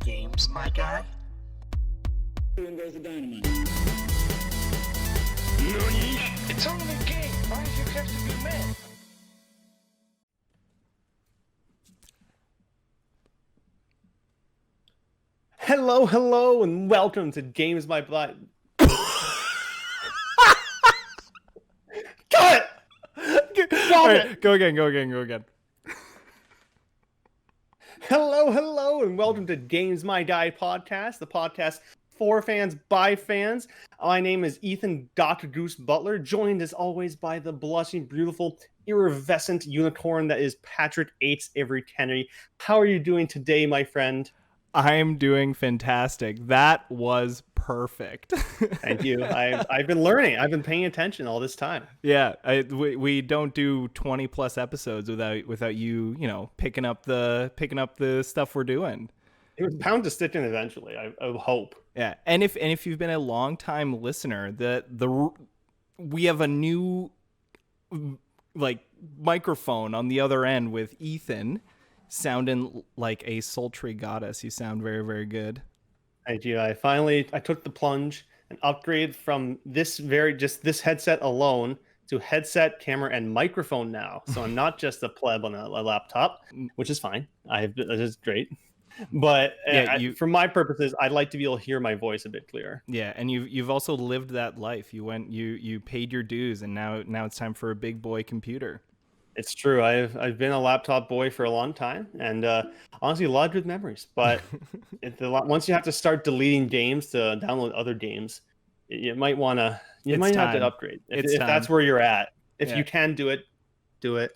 Games, my guy. And goes the dynamite. Nani? It's only a game. Why do you have to be mad? Hello, and welcome to Games My Blood. Cut it! All right, go again. Hello, and welcome to Games My Guy podcast, the podcast for fans by fans. My name is Ethan Dr. Goose Butler, joined as always by the blushing, beautiful, iridescent unicorn that is Patrick Eights Avery Kennedy. How are you doing today, my friend? I'm doing fantastic. That was perfect. Thank you. I've been learning. I've been paying attention all this time. Yeah, we don't do 20 plus episodes without you picking up the stuff we're doing. It was bound to stick in eventually. I hope. Yeah, and if you've been a long time listener, we have a new microphone on the other end with Ethan. Sounding like a sultry goddess. You sound very, very good. Thank you. I took the plunge and upgraded from this headset alone to headset, camera, and microphone now. So I'm not just a pleb on a laptop, which is fine. That is great. But for my purposes, I'd like to be able to hear my voice a bit clearer. Yeah, and you've also lived that life. You paid your dues, and now it's time for a big boy computer. It's true. I've been a laptop boy for a long time, and honestly, a lot of good memories. But once you have to start deleting games to download other games, you might have to upgrade. If that's where you're at, if you can do it, do it.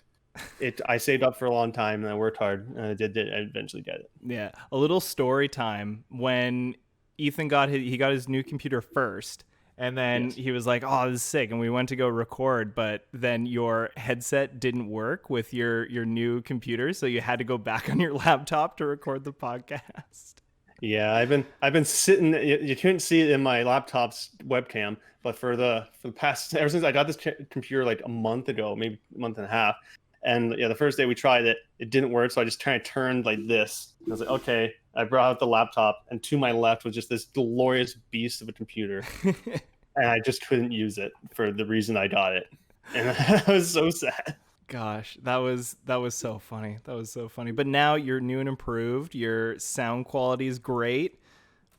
I saved up for a long time, and I worked hard, and I did eventually get it. Yeah, a little story time when Ethan got his new computer first. And then he was like, "Oh, this is sick," and we went to go record, but then your headset didn't work with your new computer, so you had to go back on your laptop to record the podcast. Yeah, I've been sitting. You couldn't see it in my laptop's webcam, but for the past ever since I got this computer like a month ago, maybe a month and a half, and the first day we tried it, it didn't work, so I just kind of turned like this. I was like, okay. I brought out the laptop, and to my left was just this glorious beast of a computer. And I just couldn't use it for the reason I got it. And I was so sad. Gosh, that was so funny. That was so funny. But now you're new and improved. Your sound quality is great.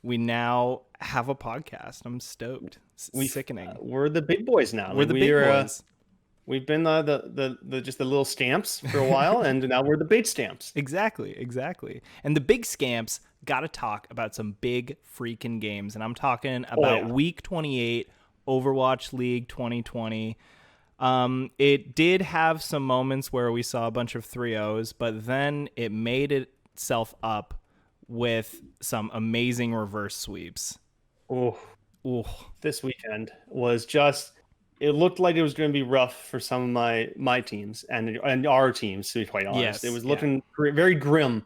We now have a podcast. I'm stoked. Sickening. We're the big boys now. We're the big boys. We've been the just the little stamps for a while, and now we're the big stamps. Exactly. And the big scamps got to talk about some big freaking games, and I'm talking about Week 28, Overwatch League 2020. It did have some moments where we saw a bunch of 3-0s, but then it made itself up with some amazing reverse sweeps. Oh, this weekend was just... It looked like it was going to be rough for some of my teams and our teams, to be quite honest. Yes, it was looking very grim.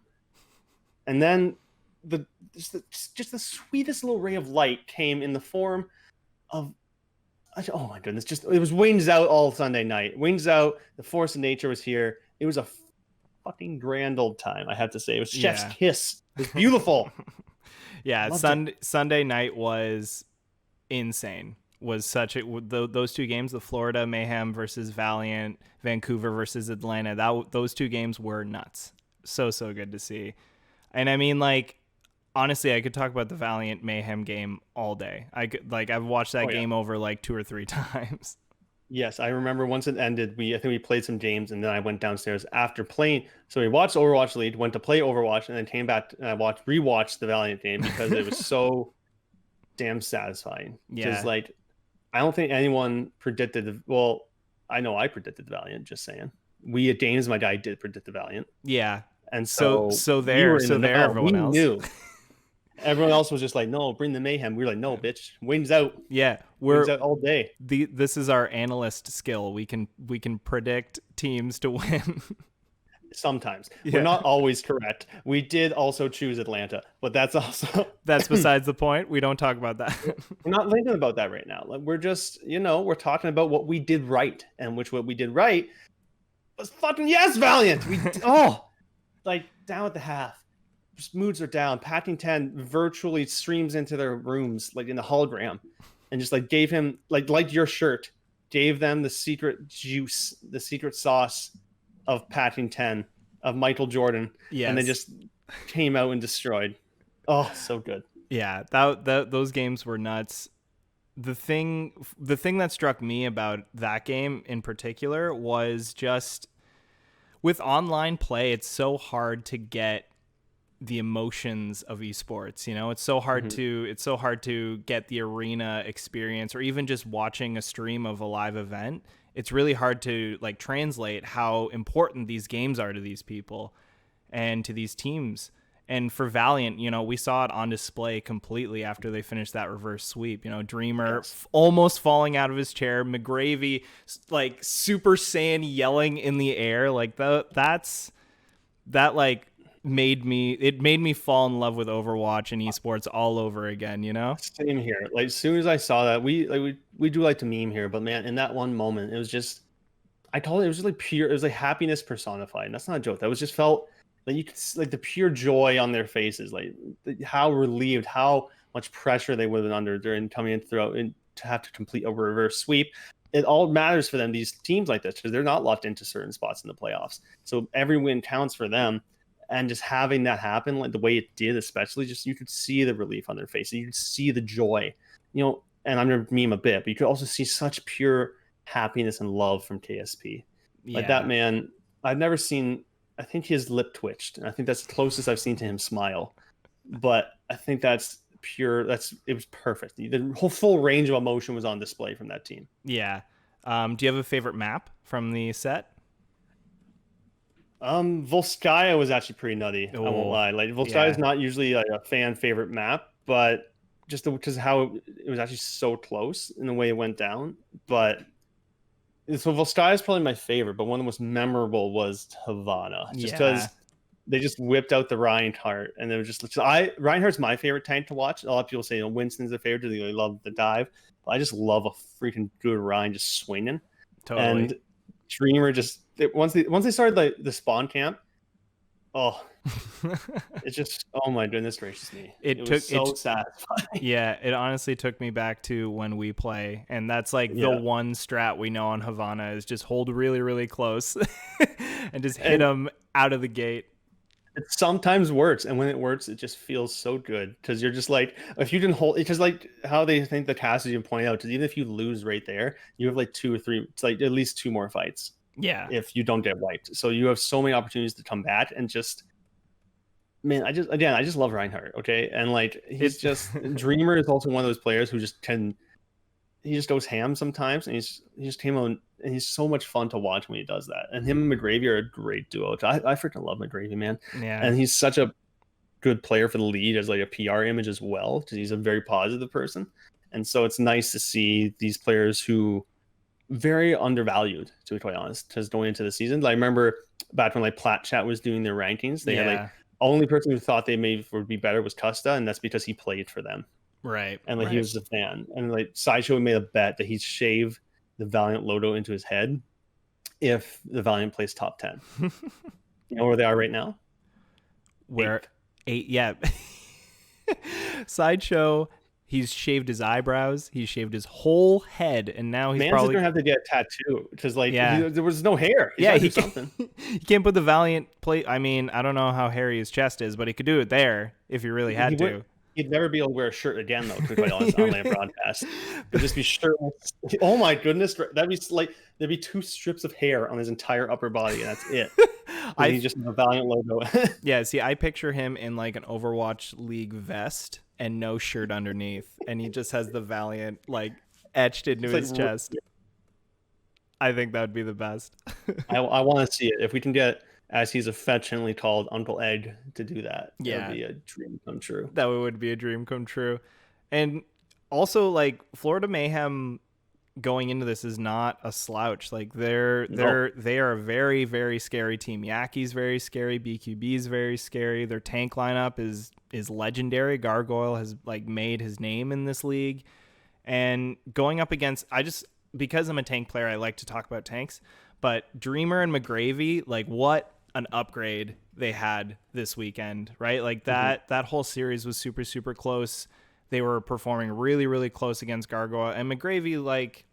And then just the sweetest little ray of light came in the form of, oh my goodness, it was Wings Out all Sunday night. Wings Out, the force of nature was here. It was a fucking grand old time, I have to say. It was Chef's Kiss. It was beautiful. Sunday night was insane. Was those two games, the Florida Mayhem versus Valiant, Vancouver versus Atlanta, those two games were nuts. So good to see. And I mean, like, honestly, I could talk about the Valiant Mayhem game all day. I've watched that game over like 2 or 3 times. Yes, I remember once it ended, I think we played some games, and then I went downstairs after playing. So we watched Overwatch League, went to play Overwatch, and then came back and I rewatched the Valiant game because it was so damn satisfying. Yeah. Just like, I don't think anyone predicted I know I predicted the Valiant, just saying. We at Games My Guy did predict the Valiant. Yeah. And so everyone else knew. Everyone else was just like, no, bring the mayhem. We were like, no, bitch, Wings Out. Yeah, Wings Out all day. This is our analyst skill. We can predict teams to win. Sometimes we're not always correct. We did also choose Atlanta, but that's besides the point. We don't talk about that. We're not thinking about that right now. Like, we're just, we're talking about what we did right, and what we did right was fucking Valiant. We down at the half. moods are down. Packing 10 virtually streams into their rooms like in the hologram, and just like gave him like your shirt, gave them the secret juice, the secret sauce of Packing 10 of Michael Jordan, and they just came out and destroyed. Oh, so good. Yeah, those games were nuts. The thing that struck me about that game in particular was just with online play, it's so hard to get the emotions of esports. You know, it's so hard to get the arena experience, or even just watching a stream of a live event. It's really hard to like translate how important these games are to these people and to these teams. And for Valiant, you know, we saw it on display completely after they finished that reverse sweep. You know, Dreamer almost falling out of his chair, McGravy like Super Saiyan yelling in the air. Like that made me fall in love with Overwatch and esports all over again, you know? Same here. Like as soon as I saw that, we do like to meme here, but man, in that one moment, it was just, I call it was just like pure, it was like happiness personified. And that's not a joke. That was just felt like you could like the pure joy on their faces, like how relieved, how much pressure they would have been under during coming in throughout and to have to complete a reverse sweep. It all matters for them, these teams like this, because they're not locked into certain spots in the playoffs. So every win counts for them. And just having that happen, like the way it did, especially, just you could see the relief on their faces. You could see the joy, you know. And I'm gonna meme a bit, but you could also see such pure happiness and love from KSP. Like that man, I've never seen. I think his lip twitched, and I think that's the closest I've seen to him smile. But I think that's pure. It was perfect. The whole full range of emotion was on display from that team. Yeah. Do you have a favorite map from the set? Volskaya was actually pretty nutty. I won't lie. Like Volskaya is not usually like a fan favorite map, but just because how it was actually so close in the way it went down. But so Volskaya is probably my favorite, but one of the most memorable was Havana, just because they just whipped out the Reinhardt, and they were just Reinhardt's my favorite tank to watch. A lot of people say, you know, Winston's their favorite because they love the dive, but I just love a freaking good Rein just swinging. Totally. And Dreamer just once they started the spawn camp, it's just, oh my goodness gracious me, it was so satisfying. Yeah, it honestly took me back to when we play, and that's like the one strat we know on Havana is just hold really really close and just hit them out of the gate. It sometimes works, and when it works, it just feels so good because you're just like, if you didn't hold, it's just like how they think the cast you point out, because even if you lose right there, you have like 2 or 3, it's like at least 2 more fights. Yeah, if you don't get wiped, so you have so many opportunities to come back, and just, man, I just love Reinhardt. Okay, and like he's just Dreamer is also one of those players who just he just goes ham sometimes, and he just came on, and he's so much fun to watch when he does that. And him and McGravy are a great duo. I freaking love McGravy, man. Yeah, and he's such a good player for the league as like a PR image as well, because he's a very positive person. And so it's nice to see these players who very undervalued, to be quite honest, because going into the season. Like, I remember back when like Plat Chat was doing their rankings, they had like only person who thought they maybe would be better was Custa, and that's because he played for them. Right. And like he was a fan. And like Sideshow made a bet that he'd shave the Valiant logo into his head if the Valiant plays top 10. You know where they are right now? Where 8, yeah. Sideshow, he's shaved his eyebrows, he's shaved his whole head, and now he's probably gonna have to get a tattoo because like there was no hair. He can't put the Valiant plate. I mean, I don't know how hairy his chest is, but he could do it there if he really had to. He'd never be able to wear a shirt again, though, to be quite honest, on a broadcast. It'd just be shirtless. Oh my goodness, that'd be like there'd be 2 strips of hair on his entire upper body, and that's it. He just has a Valiant logo. Yeah, see, I picture him in like an Overwatch League vest and no shirt underneath, and he just has the Valiant like etched into his chest. I think that would be the best. I want to see it. If we can get, as he's affectionately called, Uncle Egg, to do that, that would be a dream come true. That would be a dream come true. And also, like, Florida Mayhem going into this is not a slouch. Like, they are a very, very scary team. Yaki's very scary. BQB's very scary. Their tank lineup is legendary. Gargoyle has like made his name in this league. And going up against, because I'm a tank player, I like to talk about tanks. But Dreamer and McGravy, like, what an upgrade they had this weekend, right? Like that whole series was super, super close. They were performing really, really close against Gargoyle, and McGravy, like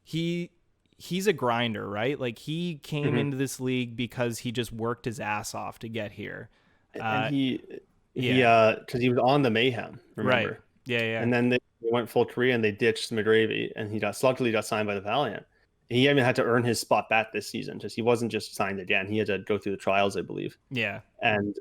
he's a grinder, right? Like he came into this league because he just worked his ass off to get here. And Yeah. because he was on the Mayhem, remember? Right. Yeah. And then they went full career and they ditched McGravy, and he luckily got signed by the Valiant. He even had to earn his spot back this season, because he wasn't just signed again. He had to go through the trials, I believe. Yeah. And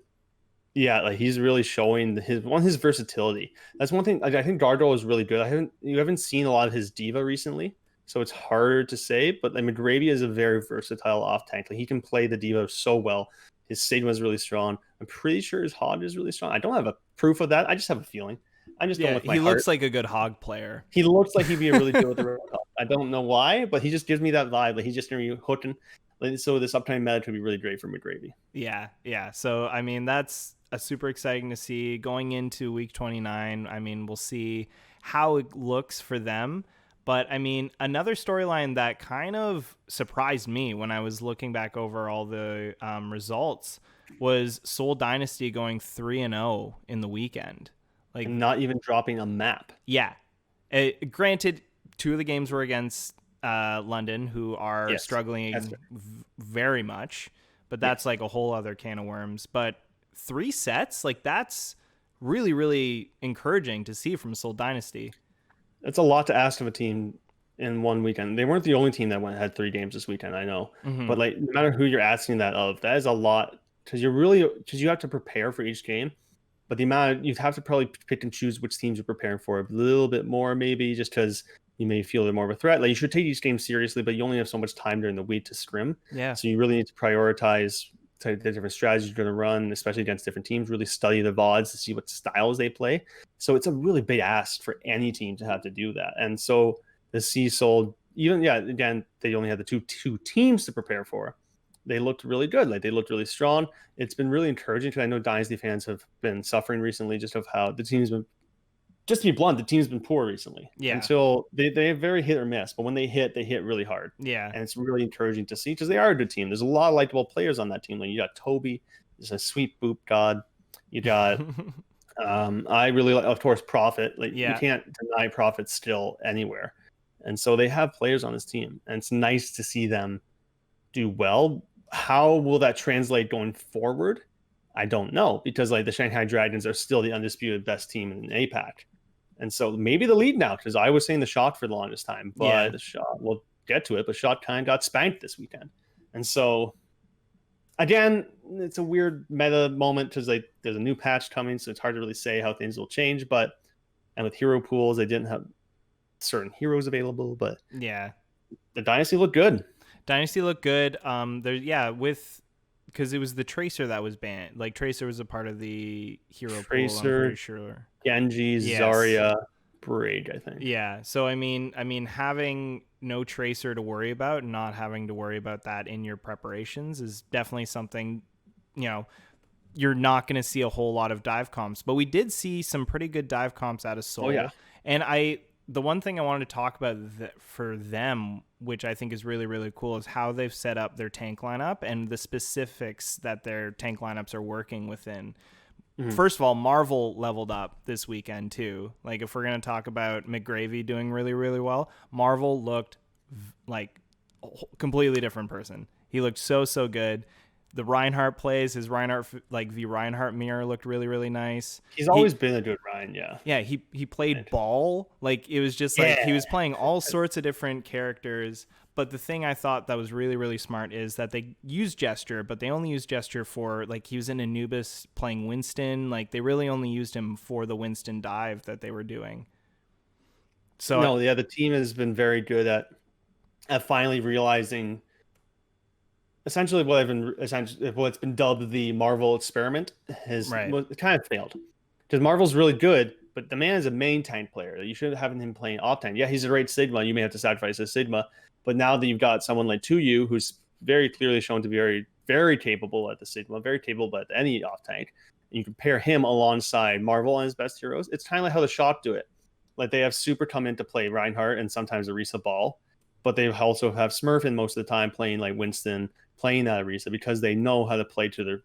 yeah, like he's really showing his versatility. That's one thing. Like, I think Gargoyle is really good. You haven't seen a lot of his diva recently, so it's harder to say. But like McGravy is a very versatile off tank. Like he can play the diva so well. His Sigma is really strong. I'm pretty sure his Hog is really strong. I don't have a proof of that. I just have a feeling. I just don't with my he heart. looks like a good Hog player. He looks like he'd be a really good with the Red Cup. I don't know why, but he just gives me that vibe. Like he's just gonna be hooking. So this upcoming meta could be really great for McGravy. Yeah. So I mean, that's a super exciting to see going into week 29. I mean, we'll see how it looks for them. But I mean, another storyline that kind of surprised me when I was looking back over all the results was Seoul Dynasty going 3-0 in the weekend. Like, and not even dropping a map. Yeah. Granted, 2 of the games were against London, who are struggling very much, but that's like a whole other can of worms. But 3 sets, like that's really, really encouraging to see from Seoul Dynasty. It's a lot to ask of a team in one weekend. They weren't the only team that had 3 games this weekend, I know. But like, no matter who you're asking that of, that is a lot, because you have to prepare for each game. But the amount you have to probably pick and choose which teams you're preparing for a little bit more, maybe just because you may feel they're more of a threat. Like you should take each game seriously, but you only have so much time during the week to scrim. Yeah. So you really need to prioritize the different strategies you're going to run, especially against different teams. Really study the VODs to see what styles they play. So it's a really big ask for any team to have to do that. And so the Sea Soul, again, they only had the two teams to prepare for. They looked really good. Like they looked really strong. It's been really encouraging, because I know Dynasty fans have been suffering recently just of how the team's been, just to be blunt, the team's been poor recently. Yeah. Until they have very hit or miss, but when they hit really hard. Yeah. And it's really encouraging to see, because they are a good team. There's a lot of likable players on that team. Like you got Toby, there's a sweet boop god. You got I really like, of course, Prophet. Like you can't deny Prophet's skill anywhere. And so they have players on this team, and it's nice to see them do well. How will that translate going forward? I don't know, because like the Shanghai Dragons are still the undisputed best team in APAC. And so maybe the lead now, because I was saying the Shot for the longest time, but the Shot, we'll get to it, but Shot kind of got spanked this weekend. And so again, it's a weird meta moment, because like there's a new patch coming, so it's hard to really say how things will change. And with hero pools, they didn't have certain heroes available, but yeah, the Dynasty looked good. Because it was the Tracer that was banned. Like Tracer was a part of the hero pool, I'm Tracer, pretty sure. Genji, Zarya, Brig, I think. Yeah. So I mean, having no Tracer to worry about, and not having to worry about that in your preparations, is definitely something, you're not going to see a whole lot of dive comps. But we did see some pretty good dive comps out of Seoul. Oh, yeah. And the one thing I wanted to talk about for them, which I think is really, really cool, is how they've set up their tank lineup and the specifics that their tank lineups are working within. First of all, Marvel leveled up this weekend too. Like if we're going to talk about McGravy doing really, really well, Marvel looked like a completely different person. He looked so good. The Reinhardt plays, his Reinhardt, like the Reinhardt mirror looked really, really nice. He's always been a good Ryan, yeah. Yeah, he played ball. Like it was just like he was playing all sorts of different characters. But the thing I thought that was really, really smart is that they use gesture, but they only use gesture for, like, he was in Anubis playing Winston. Like they really only used him for the Winston dive that they were doing. So the team has been very good at finally realizing essentially what's been dubbed the Marvel experiment it kind of failed, because Marvel's really good, but the man is a main tank player. You should have him playing off tank. Yeah, he's a great Sigma. You may have to sacrifice his Sigma, but now that you've got someone like Tuyu, who's very clearly shown to be very, very capable at the Sigma, very capable at any off tank, and you compare him alongside Marvel and his best heroes, it's kind of like how the Shock do it. Like they have Super come in to play Reinhardt and sometimes Arisa Ball, but they also have Smurf in most of the time playing like Winston, playing that Arisa, because they know how to play to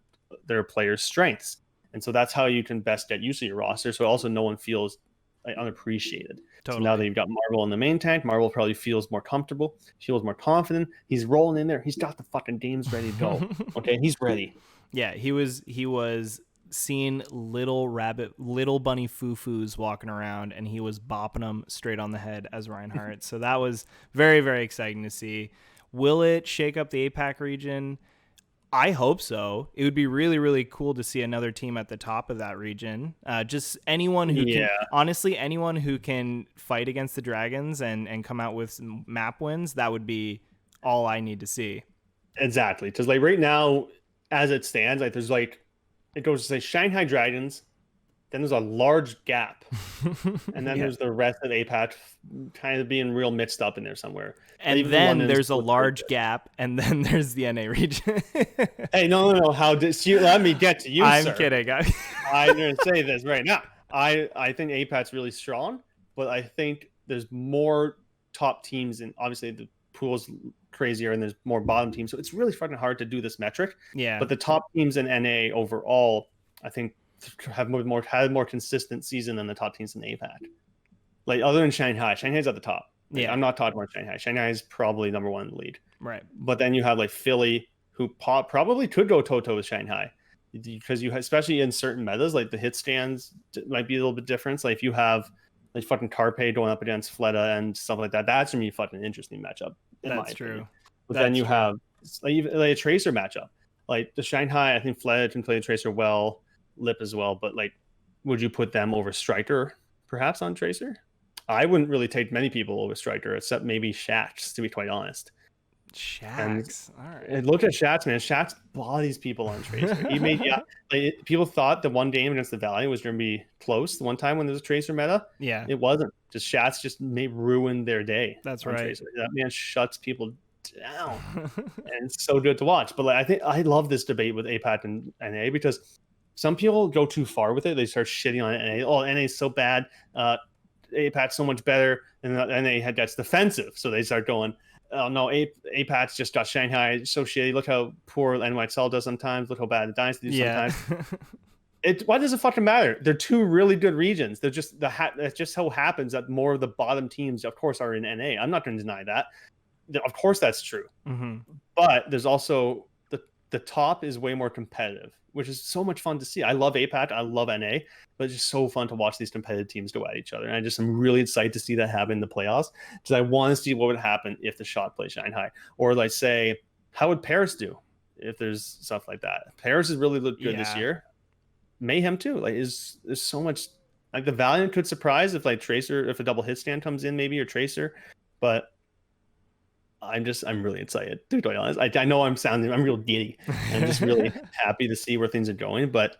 their players' strengths. And so that's how you can best get use of your roster. So also no one feels like unappreciated. Totally. So now that you've got Marvel in the main tank, Marvel probably feels more comfortable, feels more confident. He's rolling in there. He's got the fucking games ready to go. Okay, he's ready. Yeah, he was seeing little bunny foo-foos walking around, and he was bopping them straight on the head as Reinhardt. So that was very, very exciting to see. Will it shake up the APAC region? I hope so. It would be really, really cool to see another team at the top of that region. Just anyone who can, honestly, anyone who can fight against the Dragons and come out with some map wins, that would be all I need to see. Exactly. Because like right now, as it stands, like there's like, it goes to say Shanghai Dragons, then there's a large gap, and then there's the rest of APAC kind of being real mixed up in there somewhere. And then there's a large gap, and then there's the NA region. Hey, no. Let me get to you, I'm sir. kidding. I'm going to say this right now. I think APAC's really strong, but I think there's more top teams, and obviously the pool's crazier, and there's more bottom teams. So it's really fucking hard to do this metric. Yeah. But the top teams in NA overall, I think, had more consistent season than the top teams in APAC. Like other than Shanghai, Shanghai's at the top. Like, Yeah, I'm not talking about Shanghai. Shanghai is probably number one in the league. Right. But then you have like Philly, who probably could go toe-to with Shanghai, because you have, especially in certain metas, like the hit stands might be a little bit different. Like if you have like fucking Carpe going up against Fleta and stuff like that, that's gonna be a fucking interesting matchup. That's true. But then you have like a Tracer matchup. Like the Shanghai, I think Fleta can play the Tracer well, Lip as well. But like, would you put them over Striker perhaps on Tracer? I wouldn't really take many people over Striker, except maybe Shax, to be quite honest. Shax. All right. And look at Shax, man. Shax bodies people on Tracer. He made people thought the one game against the Valiant was going to be close. The one time when there was a Tracer meta, it wasn't. Just Shax just ruined their day. That's right. Tracer. That man shuts people down, and it's so good to watch. But like, I think I love this debate with APAC and NA, because some people go too far with it. They start shitting on NA. Oh, NA is so bad. APAC's so much better, and NA gets defensive, so they start going, oh no, APAC's just got Shanghai so shitty. Look how poor NYXL does sometimes. Look how bad the Dynasty does sometimes. Why does it fucking matter? They're two really good regions. They're just it just so happens that more of the bottom teams, of course, are in NA. I'm not going to deny that. Of course, that's true. Mm-hmm. But there's also the top is way more competitive, which is so much fun to see. I love APAC. I love NA, but it's just so fun to watch these competitive teams go at each other. And I'm really excited to see that happen in the playoffs, because I want to see what would happen if the Shot play Shanghai, or like say, how would Paris do if there's stuff like that? Paris has really looked good this year. Mayhem too. Like there's so much. Like the Valiant could surprise if like Tracer, if a double hit stand comes in maybe, or Tracer, but I'm really excited, to be honest. I know I'm real giddy. I'm just really happy to see where things are going. But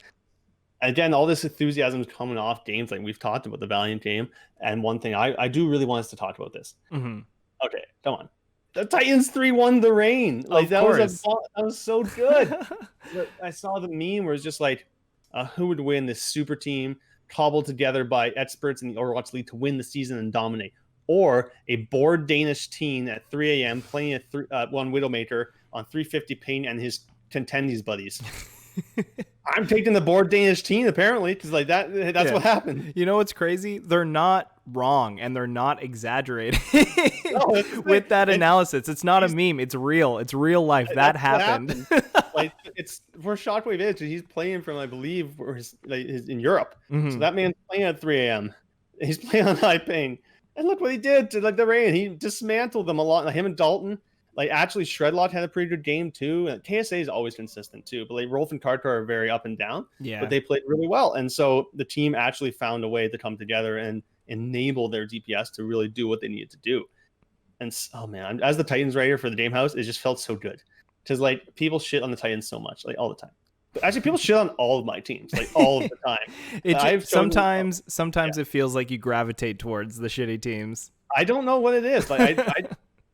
again, all this enthusiasm is coming off games like we've talked about the Valiant game. And one thing I do really want us to talk about this. Mm-hmm. Okay, come on. The Titans 3-1 the Reign. Like that was so good. I saw the meme where it's just like, who would win this super team cobbled together by experts in the Overwatch League to win the season and dominate, or a bored Danish teen at 3 a.m. playing one Widowmaker on 350 ping and his contendies buddies. I'm taking the bored Danish teen, apparently, because like that's what happened. You know what's crazy? They're not wrong, and they're not exaggerating with that analysis. It's not a meme. It's real. It's real life. That happened. Like it's where Shockwave is. He's playing from, I believe, in Europe. Mm-hmm. So that man's playing at 3 a.m. He's playing on high ping. And look what he did to like the Reign. He dismantled them a lot. Like him and Dalton. Like actually, Shredlock had a pretty good game too. And KSA is always consistent too. But like Rolf and Karkar are very up and down. Yeah. But they played really well. And so the team actually found a way to come together and enable their DPS to really do what they needed to do. And oh man, as the Titans writer for the Game House, it just felt so good. Because like people shit on the Titans so much, like all the time. But actually, people shit on all of my teams, like all of the time. Sometimes it feels like you gravitate towards the shitty teams. I don't know what it is. Like I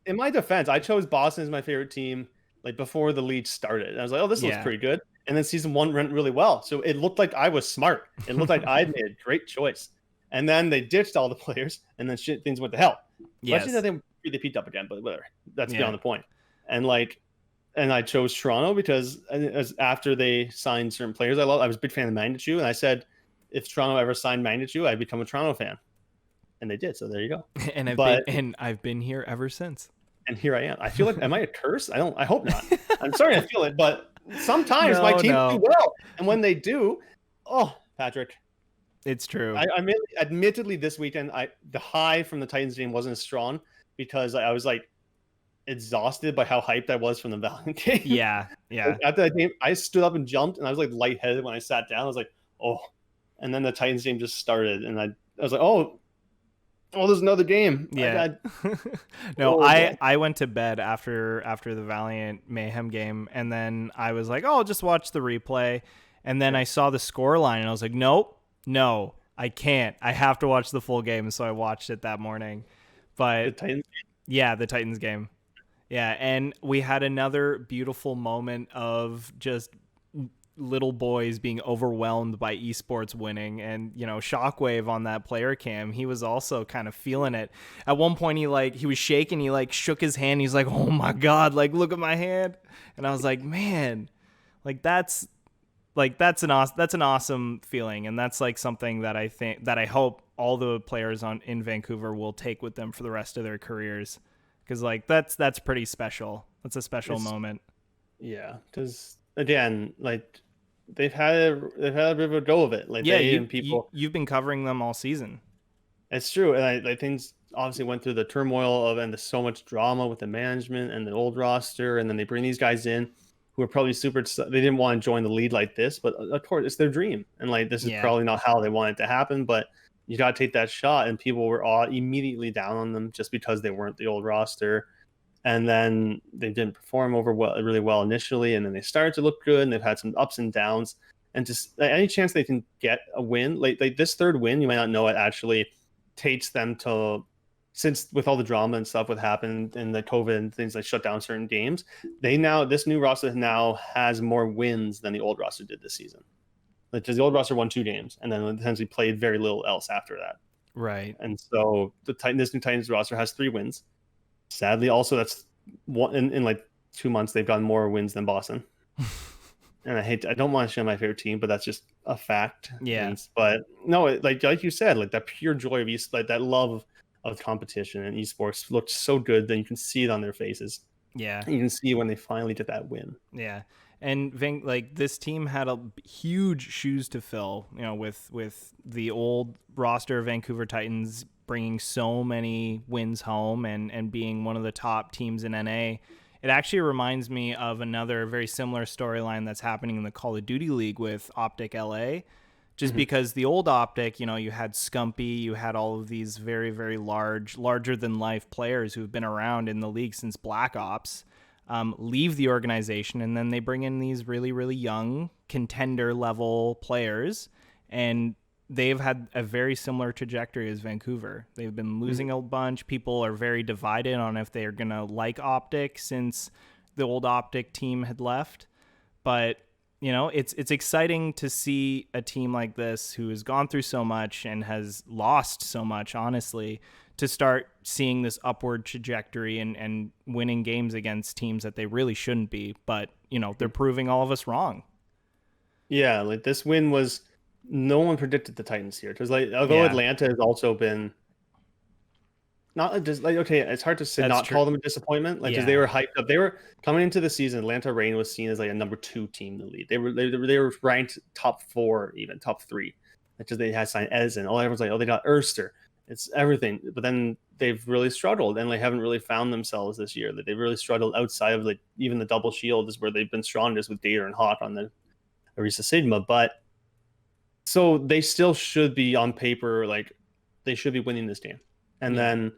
in my defense, I chose Boston as my favorite team like before the league started. And I was like, oh, this looks pretty good. And then season 1 went really well. So it looked like I was smart. It looked like I'd made a great choice. And then they ditched all the players, and then things went to hell. Yes. Especially that they peaked up again, but whatever. That's beyond the point. And like and I chose Toronto because as after they signed certain players I was a big fan of Manitou, and I said if Toronto ever signed Manitou, I'd become a Toronto fan, and they did. So there you go. And But I've been here ever since. and here I am. I feel like, am I a curse? I hope not. I'm sorry I feel it, but sometimes my team do well, and when they do, oh, Patrick, it's true. I mean, admittedly, this weekend, the high from the Titans game wasn't as strong because I was like exhausted by how hyped I was from the Valiant game. Yeah. Like, after that game, I stood up and jumped, and I was like lightheaded when I sat down. I was like, oh, and then the Titans game just started, and I was like, oh, there's another game. Yeah. No, I went to bed after the Valiant Mayhem game, and then I was like, oh, I'll just watch the replay. And then I saw the score line, and I was like, nope, no, I can't. I have to watch the full game. So I watched it that morning. But the Titans game? Yeah, the Titans game. Yeah, and we had another beautiful moment of just little boys being overwhelmed by esports winning, and Shockwave on that player cam, he was also kind of feeling it. At one point he was shaking, he shook his hand, he's like, oh my god, look at my hand. And I was like, man, that's an awesome feeling, and that's something that I hope all the players in Vancouver will take with them for the rest of their careers, because that's pretty special. That's a special moment. Yeah, because again, they've had a bit of a go of it. You've been covering them all season. It's true, and I think obviously went through the turmoil of and so much drama with the management and the old roster, and then they bring these guys in who are probably they didn't want to join the league like this, but of course it's their dream, and this is probably not how they want it to happen, but you got to take that shot, and people were all immediately down on them just because they weren't the old roster. And then they didn't perform really well initially, and then they started to look good, and they've had some ups and downs. And just any chance they can get a win, like this third win, you might not know it actually takes them to, since with all the drama and stuff what happened and the COVID and things shut down certain games, this new roster now has more wins than the old roster did this season. Because the old roster won 2 games and then essentially played very little else after that. Right. And so this new Titans roster has 3 wins. Sadly, also that's one in 2 months they've gotten more wins than Boston. And I don't want to share my favorite team, but that's just a fact. Yeah. But no, like you said, that pure joy of that love of competition and esports looked so good that you can see it on their faces. Yeah. You can see when they finally get that win. Yeah. And this team had a huge shoes to fill, with the old roster of Vancouver Titans bringing so many wins home and being one of the top teams in NA. It actually reminds me of another very similar storyline that's happening in the Call of Duty League with Optic LA. Just because the old Optic, you had Scumpy, you had all of these very, very larger than life players who've been around in the league since Black Ops, leave the organization, and then they bring in these really, really young contender level players, and they've had a very similar trajectory as Vancouver. They've been losing a bunch. People are very divided on if they are going to like Optic since the old Optic team had left. But, it's exciting to see a team like this who has gone through so much and has lost so much, honestly, to start seeing this upward trajectory and winning games against teams that they really shouldn't be. But, they're proving all of us wrong. Yeah, this win was... No one predicted the Titans here, because although Atlanta has also been not just okay, it's hard to say call them a disappointment, because they were hyped up. They were coming into the season. Atlanta Reign was seen as a number 2 team in the league. They were ranked top 4, even top 3, because they had signed Ezen. Everyone's like, they got Erster. It's everything, but then they've really struggled, and they haven't really found themselves this year. That they've really struggled outside of even the double shield is where they've been strongest with Data and Hawk on the Arisa Sigma, but. So they still should be on paper, they should be winning this game. And then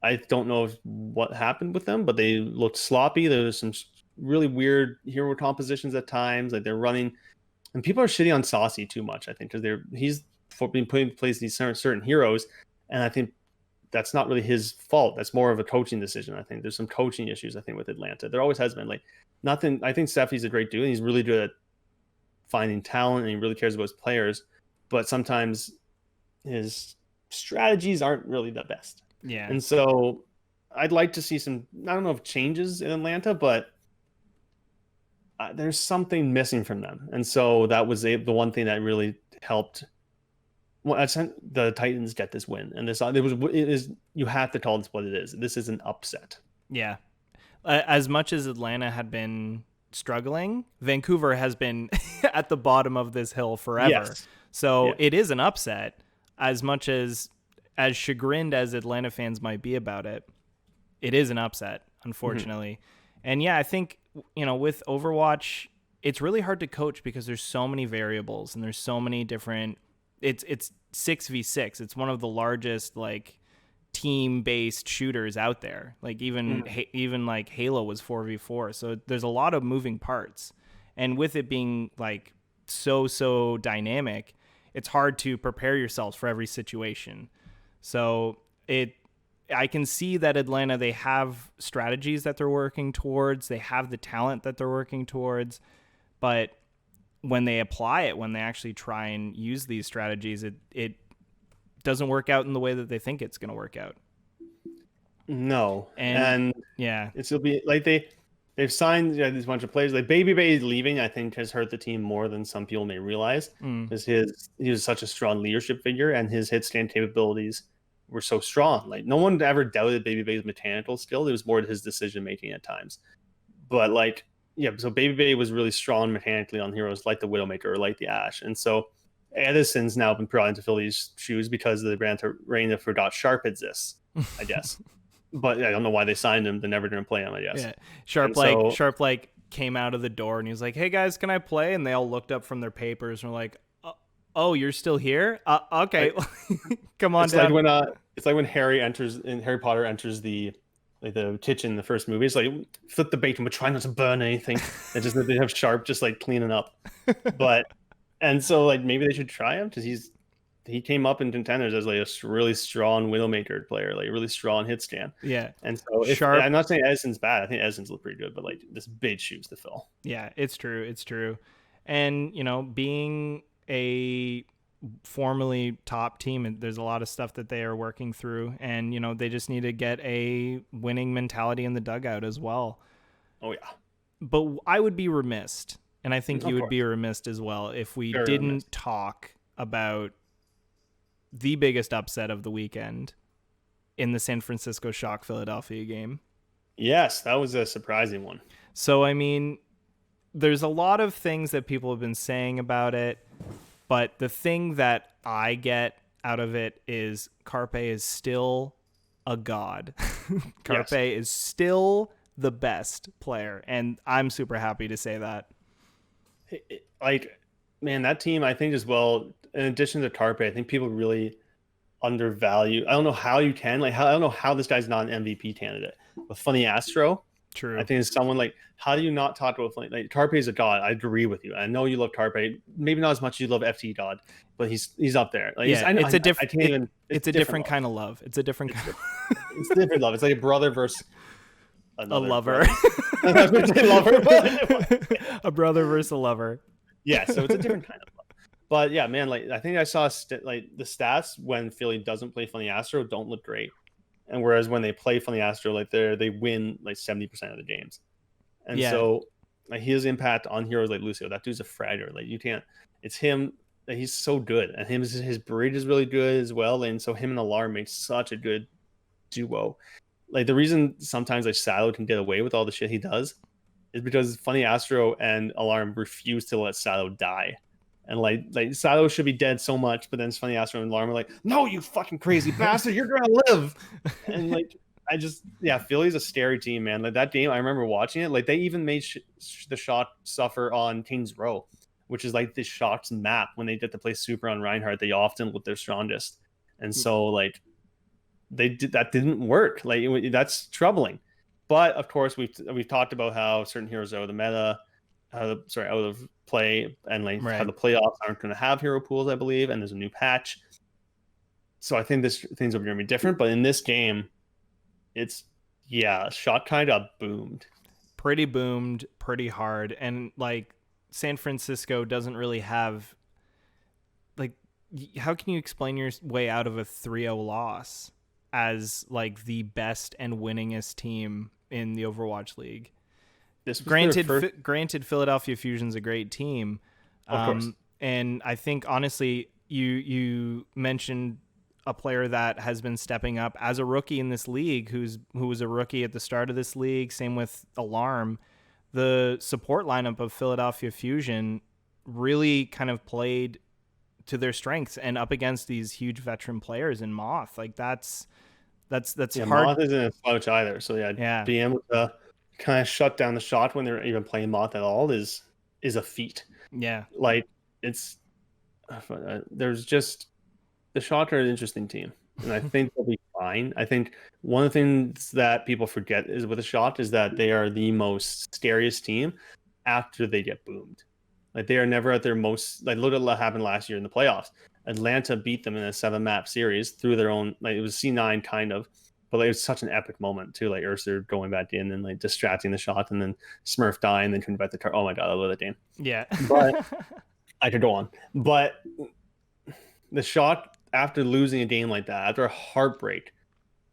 I don't know what happened with them, but they looked sloppy. There was some really weird hero compositions at times. They're running, and people are shitting on Saucy too much, I think, because he's been putting in place these certain heroes. And I think that's not really his fault. That's more of a coaching decision. I think there's some coaching issues, I think, with Atlanta. There always has been. Nothing. I think Steffi's a great dude, and he's really good at finding talent, and he really cares about his players. But sometimes his strategies aren't really the best. Yeah. And so I'd like to see some, I don't know if changes in Atlanta, but there's something missing from them, and so that was the one thing that really helped. Well, I sent the Titans get this win, and it is you have to call this what it is. This is an upset. Yeah. As much as Atlanta had been struggling, Vancouver has been at the bottom of this hill forever. Yes. So Yeah. it is an upset. As much as chagrined as Atlanta fans might be about it, it is an upset, unfortunately. And yeah, I think, with Overwatch, it's really hard to coach because there's so many variables and there's so many different. It's 6v6. It's one of the largest like team-based shooters out there. Like even like Halo was 4v4. So there's a lot of moving parts. And with it being like so dynamic, it's hard to prepare yourselves for every situation. So I can see that Atlanta, they have strategies that they're working towards. They have the talent that they're working towards. But when they apply it, when they actually try and use these strategies, it doesn't work out in the way that they think it's going to work out. No. And yeah, it'll be like they've signed this bunch of players. Like Baby Bay leaving, I think, has hurt the team more than some people may realize. Because he was such a strong leadership figure, and his hit stand capabilities were so strong. Like no one ever doubted Baby Bay's mechanical skill. It was more his decision making at times. But like, yeah, so Baby Bay was really strong mechanically on heroes like the Widowmaker or like the Ashe. And so Edison's now been brought in to fill these shoes because the Reina forgot Sharp exists, I guess. But I don't know why they signed him. They're never going to play him, I guess. Yeah. Sharp came out of the door and he was like, "Hey guys, can I play?" And they all looked up from their papers and were like, "Oh, you're still here? Okay, come on down." It's like when Harry Potter enters the kitchen in the first movie. It's like flip the bacon, but try not to burn anything. And just they have Sharp just like cleaning up. And so like maybe they should try him because he came up in contenders as like a really strong Widowmaker player, like a really strong hit scan. Yeah. And so Sharp, I'm not saying Edison's bad. I think Edison's look pretty good, but like this big shoes to fill. Yeah, it's true. It's true. And being a formerly top team, and there's a lot of stuff that they are working through, and they just need to get a winning mentality in the dugout as well. Oh yeah. But I would be remiss, and I think you would be remiss as well, if we didn't talk about the biggest upset of the weekend in the San Francisco Shock Philadelphia game. Yes, that was a surprising one. So I mean, there's a lot of things that people have been saying about it, but the thing that I get out of it is Carpe is still a god. Carpe is still the best player, and I'm super happy to say that. Like, man, that team, I think as well, in addition to Carpe, I think people really undervalue. I don't know how you can, I don't know how this guy's not an MVP candidate. With Funny Astro, true. I think it's someone like, how do you not talk about Funny? Like, Carpe is a god. I agree with you. I know you love Carpe, maybe not as much as you love FT God, but he's up there. Like, yeah, it's a different. It's a different love. kind of love. It's a different kind. It's different love. It's like a brother versus a lover. A brother versus a lover. Yeah, so it's a different kind of love. But yeah, man, like I think I saw like the stats when Philly doesn't play Funny Astro don't look great, and whereas when they play Funny Astro, like they win like 70% of the games, and so like his impact on heroes like Lucio, that dude's a fragger. Like you can't. It's him. He's so good, and his bridge is really good as well, and so him and Alarm make such a good duo. Like the reason sometimes like Salo can get away with all the shit he does is because Funny Astro and Alarm refuse to let Salo die. And like Salo should be dead so much, but then it's Funny Astro and Alarm are like, "No, you fucking crazy bastard, you're gonna live." And like Philly's a scary team, man. Like that game, I remember watching it. Like they even made the shot suffer on Kings Row, which is like the shots map when they get to play super on Reinhardt. They often look their strongest, and so like that didn't work. Like that's troubling. But of course, we've talked about how certain heroes are out of the meta, out of play, and like how the playoffs aren't going to have hero pools, I believe, and there's a new patch. So I think things are going to be different. But in this game, it's shot kind of boomed pretty hard, and like San Francisco doesn't really have like. How can you explain your way out of a 3-0 loss as like the best and winningest team in the Overwatch League? this was Granted, their first, granted, Philadelphia Fusion's a great team, of course. and I think honestly, you mentioned a player that has been stepping up as a rookie in this league, who was a rookie at the start of this league. Same with Alarm. The support lineup of Philadelphia Fusion really kind of played to their strengths and up against these huge veteran players in Moth. Like that's Yeah, hard. Moth isn't a slouch either. So Yeah. being able to kind of shut down the shot when they're even playing Moth at all is a feat. Yeah. Like it's there's just the shot are an interesting team, and I think they'll be fine. I think one of the things that people forget is with a shot is that they are the most scariest team after they get boomed. Like they are never at their most. Like look at what happened last year in the playoffs. Atlanta beat them in a 7-map series through their own. Like it was C9 kind of, but like, it was such an epic moment too. Like Ursa going back in and like distracting the shot, and then Smurf dying, and then turning back the car. Oh my god, I love that game. Yeah. But I could go on, but the shot after losing a game like that, after a heartbreak,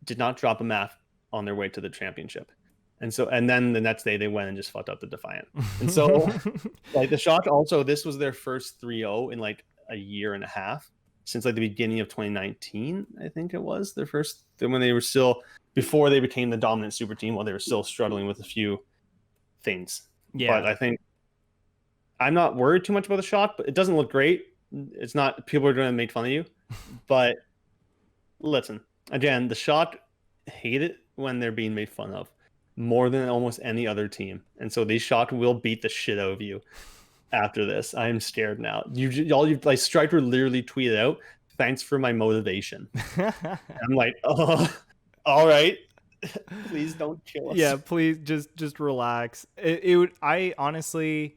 did not drop a map on their way to the championship. And then the next day they went and just fucked up the Defiant. And so like the shot also, this was their first 3-0 in like a year and a half since like the beginning of 2019. I think it was their first, when they were still, before they became the dominant super team, while they were still struggling with a few things. Yeah. But I think I'm not worried too much about the shot, but it doesn't look great. It's not, people are going to make fun of you, but listen, again, the shot hate it when they're being made fun of more than almost any other team. And so these shot will beat the shit out of you after this. I am scared now. Like Striker literally tweeted out, "Thanks for my motivation." I'm like, oh, all right. Please don't kill us. Yeah, please just relax. It would, I honestly,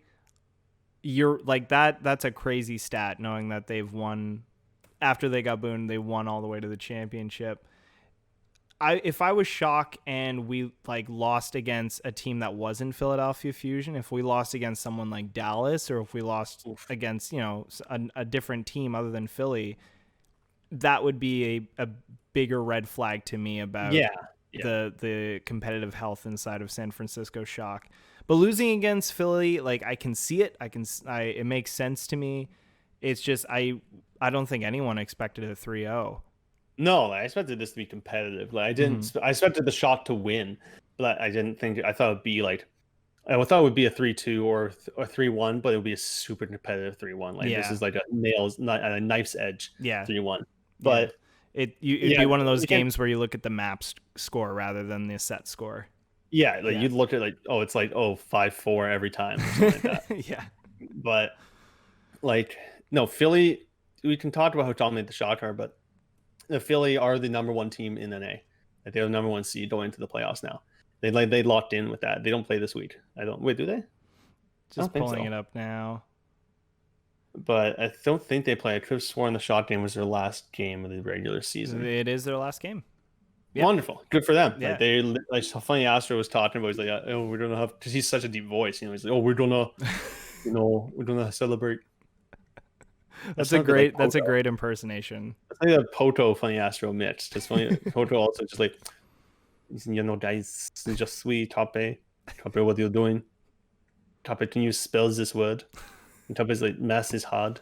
you're like that's a crazy stat, knowing that they've won after they got boomed, they won all the way to the championship. If I was Shock and we like lost against a team that wasn't Philadelphia Fusion, if we lost against someone like Dallas, or if we lost against, you know, a different team other than Philly, that would be a bigger red flag to me about the competitive health inside of San Francisco Shock. But losing against Philly, like I can see it. It makes sense to me. It's just I don't think anyone expected a 3-0. No, I expected this to be competitive. Like I didn't. I expected the Shock to win, but I didn't think. I thought it would be like, I thought it would be a 3-2 or 3-1, but it would be a super competitive 3-1. Like this is like a knife's edge 3-1. But it'd be one of those games where you look at the map score rather than the set score. Yeah, like you'd look at like, oh, it's like 5-4 every time, or something like that. Yeah, but like no, Philly. We can talk about how dominant the Shock are, but the Philly are the number one team in NA. Like they're the number one seed going into the playoffs now. They locked in with that. They don't play this week. Do they? Just pulling it up now. But I don't think they play. I could have sworn the Shock game was their last game of the regular season. It is their last game. Yep. Wonderful, good for them. Yeah. Like funny. Astro was talking about. He's like, oh, we're gonna have, because he's such a deep voice. You know, he's like, oh, we're gonna, we're gonna celebrate. That's a great impersonation. It's like a Poto funny Astro mix. Just funny. Poto also just like, guys, just sweet Tape. Tape, what you're doing? Tape, can you spell this word? And Tape is like, math is hard.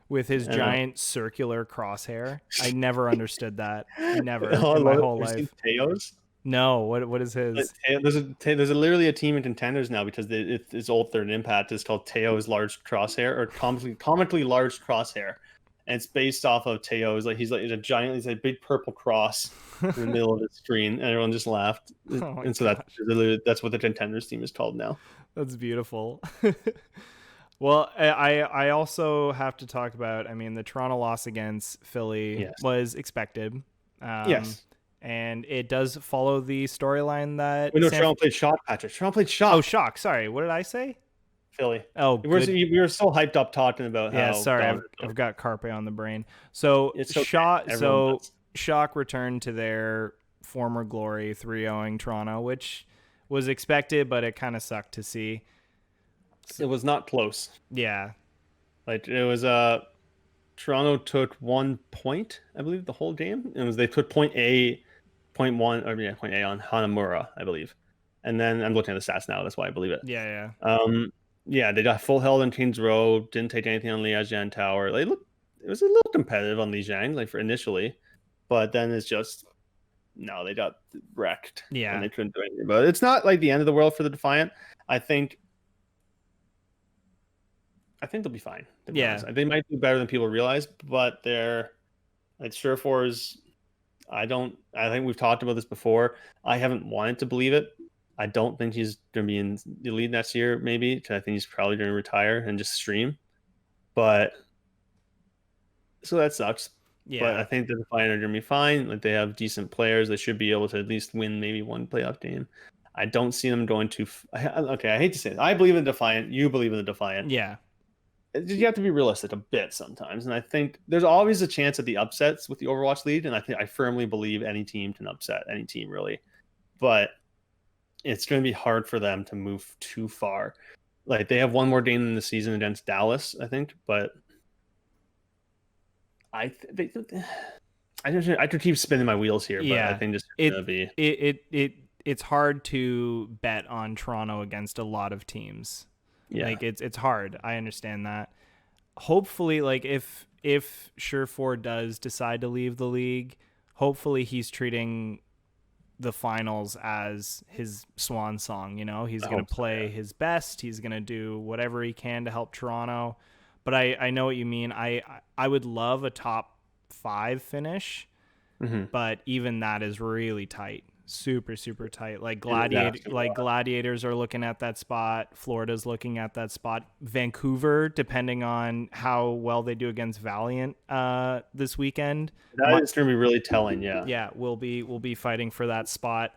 With his giant circular crosshair. I never understood that. Never in my whole life. Teo's? No, what is his? There's literally a team in contenders now because its old third impact is called Teo's large crosshair, or comically large crosshair, and it's based off of Teo's. Like he's a giant, he's a big purple cross in the middle of the screen, and everyone just laughed. And so that's what the contenders team is called now. That's beautiful. Well, I also have to talk about, I mean, the Toronto loss against Philly was expected. Yes. And it does follow the storyline that... Toronto played Shock, Patrick. Toronto played Shock. Oh, Shock. Sorry. What did I say? Philly. Oh, we were so hyped up talking about how... Yeah, sorry. I've got Carpe on the brain. So, Shock returned to their former glory, 3-0ing Toronto, which was expected, but it kind of sucked to see. It was not close. Yeah. Like, it was... Toronto took 1 point, I believe, the whole game. They took point A on Hanamura, I believe, And then I'm looking at the stats now. That's why I believe it. Yeah. Yeah, they got full health on Kings Row. Didn't take anything on Liajian Tower. It was a little competitive on Lijiang, like for initially, but then it's just no, they got wrecked. Yeah. And they couldn't do anything. But it's not like the end of the world for the Defiant. I think they'll be fine. To be honest. They might do better than people realize, but they're like Surefour's. I think we've talked about this before. I haven't wanted to believe it. I don't think he's going to be in the lead next year, maybe, because I think he's probably going to retire and just stream. But so that sucks. Yeah. But I think the Defiant are going to be fine. Like they have decent players. They should be able to at least win maybe one playoff game. I don't see them going to. Okay, I hate to say it. I believe in the Defiant. You believe in the Defiant. Yeah. You have to be realistic a bit sometimes, and I think there's always a chance at the upsets with the Overwatch lead, and I firmly believe any team can upset any team really, but it's going to be hard for them to move too far. Like they have one more game in the season against Dallas, I think, but I could keep spinning my wheels here, but I think it's going to be it's hard to bet on Toronto against a lot of teams. Yeah. Like it's hard. I understand that. Hopefully, like if Surefour does decide to leave the league, hopefully he's treating the finals as his swan song. He's going to play his best. He's going to do whatever he can to help Toronto. But I know what you mean. I would love a top 5 finish, but even that is really tight. Super, super tight. Like Gladiators are looking at that spot. Florida's looking at that spot. Vancouver, depending on how well they do against Valiant this weekend. That is going to be really telling, yeah. Yeah, we'll be fighting for that spot.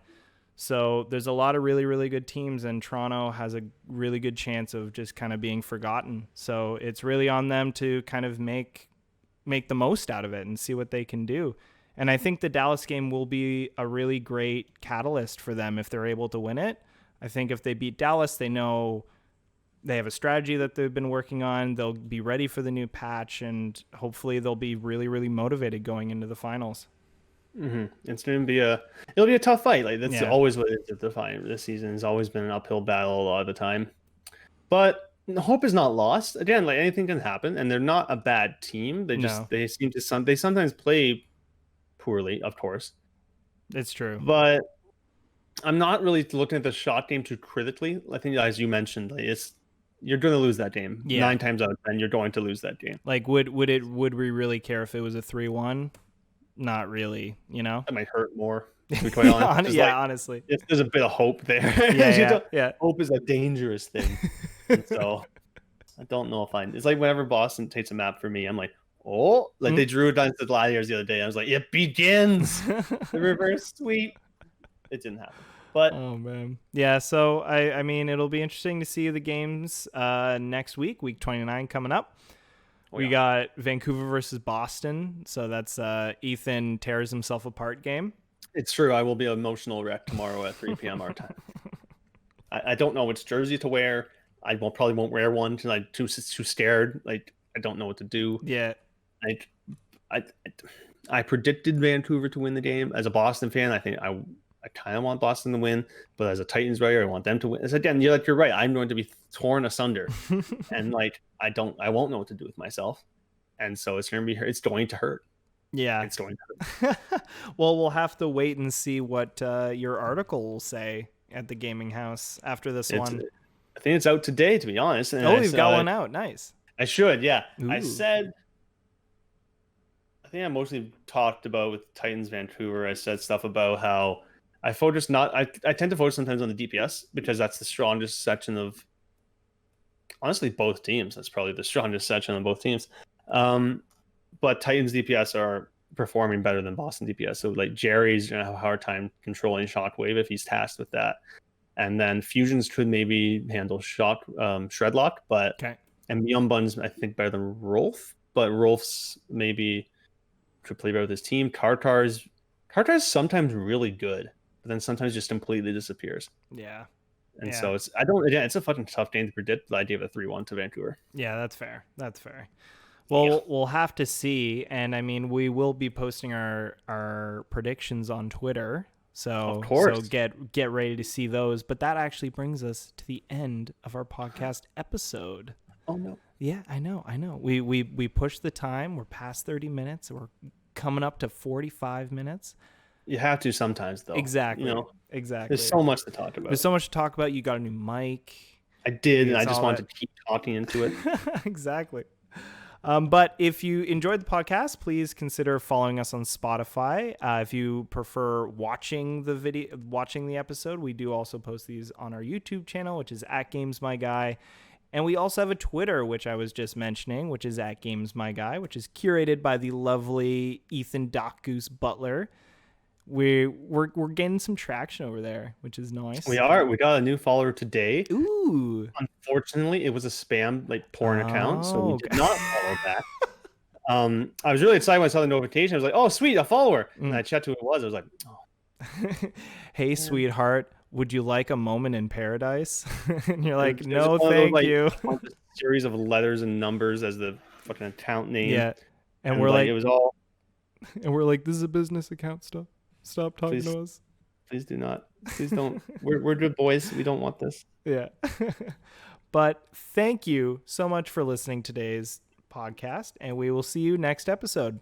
So there's a lot of really, really good teams, and Toronto has a really good chance of just kind of being forgotten. So it's really on them to kind of make the most out of it and see what they can do. And I think the Dallas game will be a really great catalyst for them if they're able to win it. I think if they beat Dallas, they know they have a strategy that they've been working on. They'll be ready for the new patch, and hopefully they'll be really, really motivated going into the finals. It's going to be it'll be a tough fight. Like that's always what it is at the Defiant. This season has always been an uphill battle a lot of the time. But hope is not lost. Again, like anything can happen, and they're not a bad team. They sometimes play poorly, of course. It's true. But I'm not really looking at the shot game too critically. I think, as you mentioned, like you're going to lose that game. 9 times out of 10, you're going to lose that game. Like, would we really care if it was a 3-1? Not really, It might hurt more, to be quite honest. Honestly. There's a bit of hope there. Yeah. Hope is a dangerous thing. And so I don't know if it's like whenever Boston takes a map for me, I'm like, oh, like they drew it against the Gladiators the other day. I was like, it begins the reverse sweep. It didn't happen. But oh man, yeah. So I mean, it'll be interesting to see the games next week, week 29 coming up. We got Vancouver versus Boston. So that's Ethan tears himself apart game. It's true. I will be an emotional wreck tomorrow at 3 p.m. our time. I don't know which jersey to wear. I probably won't wear one because I'm too scared. Like I don't know what to do. Yeah. I predicted Vancouver to win the game. As a Boston fan, I think I kind of want Boston to win, but as a Titans writer, I want them to win. As again, you're right. I'm going to be torn asunder, and like I won't know what to do with myself, and so it's going to hurt. Yeah, it's going to hurt. Well, we'll have to wait and see what your article will say at the Gaming House after this one. I think it's out today, to be honest. And you've got one out. Nice. I should, yeah. Ooh. I think I mostly talked about with Titans Vancouver. I said stuff about how I tend to focus sometimes on the DPS because that's the strongest section of, honestly, both teams. That's probably the strongest section on both teams. But Titans DPS are performing better than Boston DPS. So like Jerry's going to have a hard time controlling Shockwave if he's tasked with that. And then Fusions could maybe handle Shredlock, but and Myunbun's I think better than Rolf, but Rolf's maybe could play better with his team. Kartar's sometimes really good, but then sometimes just completely disappears. Yeah. And so it's a fucking tough game to predict, but I gave it 3-1 to Vancouver. Yeah, that's fair. Well, we'll have to see, and I mean we will be posting our predictions on Twitter. So, Of course. so get ready to see those. But that actually brings us to the end of our podcast episode. Oh no. Yeah, I know. We pushed the time. We're past 30 minutes. We're coming up to 45 minutes. You have to sometimes, though. Exactly. You know, Exactly. there's so much to talk about. There's so much to talk about. You got a new mic. I did, and It's I just all wanted that- to keep talking into it. Exactly. But if you enjoyed the podcast, please consider following us on Spotify. If you prefer watching the episode, we do also post these on our YouTube channel, which is @GamesMyGuy. And we also have a Twitter, which I was just mentioning, which is @GamesMyGuy, which is curated by the lovely Ethan Doc Goose Butler. We're getting some traction over there, which is nice. We are. We got a new follower today. Ooh. Unfortunately, it was a spam porn account, so we did okay. not follow back. I was really excited when I saw the notification. I was like, "Oh, sweet, a follower!" And I checked who it was. I was like, "Oh, Hey, sweetheart, would you like a moment in paradise?" And you're like, There's "No, one of those, thank like, you." a series of letters and numbers as the fucking account name. Yeah, and we're like, it was all. "This is a business account. Stop talking Please. to us." Please do not. Please don't. We're good boys. We don't want this. Yeah. But thank you so much for listening to today's podcast, and we will see you next episode.